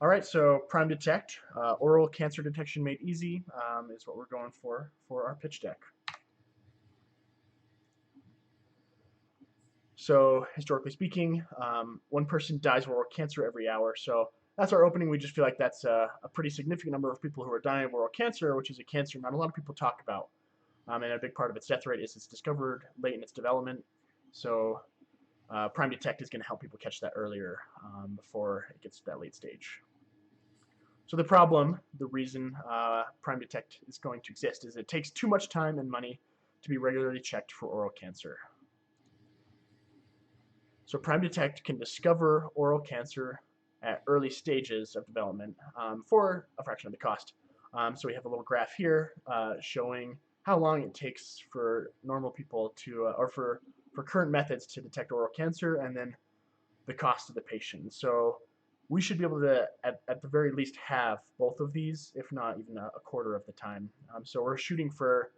All right, so PrimeDetect, oral cancer detection made easy, is what we're going for our pitch deck. So historically speaking, one person dies of oral cancer every hour. So that's our opening. We just feel like that's a pretty significant number of people who are dying of oral cancer, which is a cancer not a lot of people talk about. And a big part of its death rate is it's discovered late in its development. So PrimeDetect is going to help people catch that earlier before it gets to that late stage. So the problem, the reason PrimeDetect is going to exist, is it takes too much time and money to be regularly checked for oral cancer. So PrimeDetect can discover oral cancer at early stages of development for a fraction of the cost. So we have a little graph here showing how long it takes for normal people to, or for current methods to detect oral cancer, and then the cost to the patient. So we should be able to, at the very least, have both of these, if not even a quarter of the time. So we're shooting for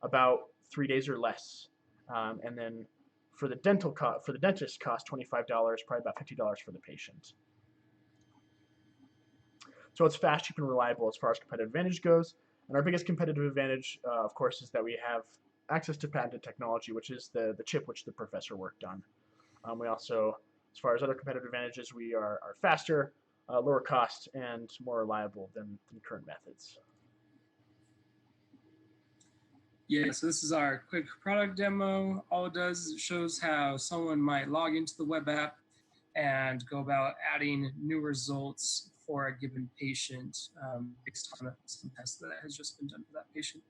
about 3 days or less, and then for the dentist cost $25, probably about $50 for the patient. So it's fast, cheap, and reliable as far as competitive advantage goes. And our biggest competitive advantage, of course, is that we have access to patented technology, which is the chip which the professor worked on. We also, as far as other competitive advantages, we are faster, lower cost, and more reliable than current methods. Yeah, so this is our quick product demo. All it does is it shows how someone might log into the web app and go about adding new results for a given patient based on some test that has just been done for that patient.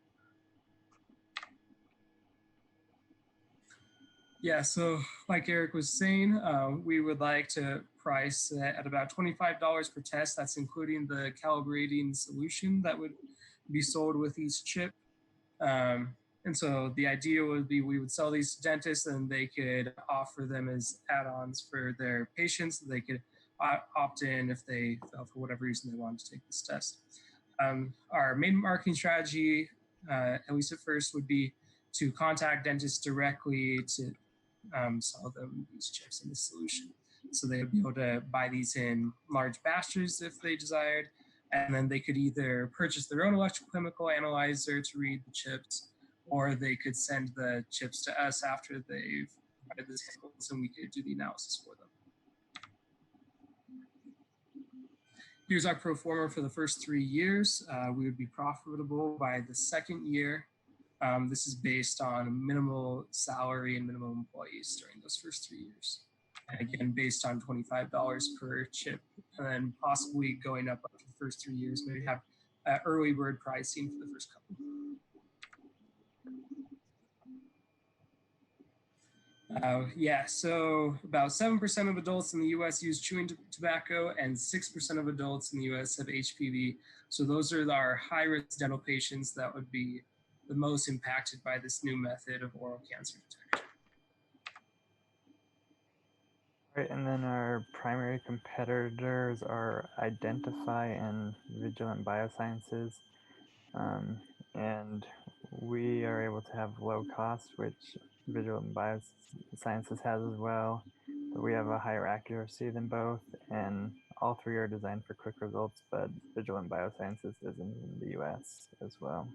Yeah, so like Eric was saying, we would like to price at about $25 per test. That's including the calibrating solution that would be sold with each chip. And so the idea would be we would sell these to dentists and they could offer them as add-ons for their patients. They could opt in if they felt for whatever reason they wanted to take this test. Our main marketing strategy, at least at first, would be to contact dentists directly to sell them these chips and this solution. So they would be able to buy these in large batches if they desired, and then they could either purchase their own electrochemical analyzer to read the chips, or they could send the chips to us after they've provided the samples and we could do the analysis for them. Here's our pro forma for the first 3 years. We would be profitable by the second year. This is based on minimal salary and minimum employees during those first 3 years. And again, based on $25 per chip, and then possibly going up after the first 3 years, maybe have early bird pricing for the first couple. Yeah, so about 7% of adults in the US use chewing tobacco, and 6% of adults in the US have HPV. So those are our high-risk dental patients that would be the most impacted by this new method of oral cancer detection. Right, and then our primary competitors are Identify and Vigilant Biosciences. And we are able to have low cost, which Vigilant Biosciences has as well. But we have a higher accuracy than both, and all three are designed for quick results, but Vigilant Biosciences is in the US as well.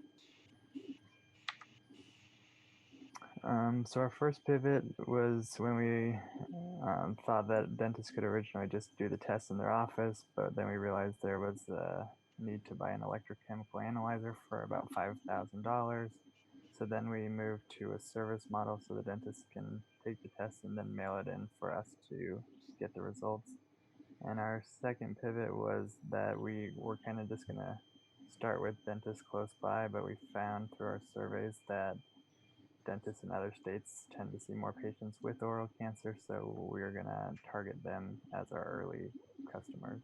So our first pivot was when we thought that dentists could originally just do the tests in their office, but then we realized there was a need to buy an electrochemical analyzer for about $5,000. So then we moved to a service model so the dentist can take the test and then mail it in for us to get the results. And our second pivot was that we were kind of just going to start with dentists close by, but we found through our surveys that dentists in other states tend to see more patients with oral cancer, so we're going to target them as our early customers.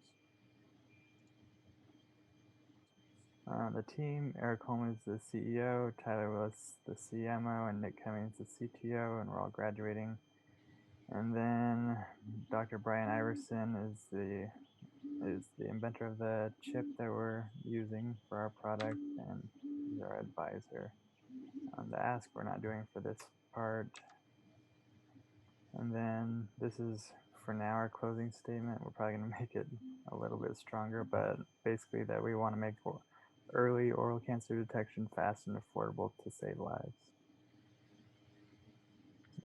The team, Eric Holm is the CEO, Tyler Willis the CMO, and Nick Cummings the CTO, and we're all graduating. And then Dr. Brian Iverson is the inventor of the chip that we're using for our product, and he's our advisor. The ask we're not doing for this part. And then this is for now, our closing statement, we're probably going to make it a little bit stronger, but basically that we want to make early oral cancer detection fast and affordable to save lives.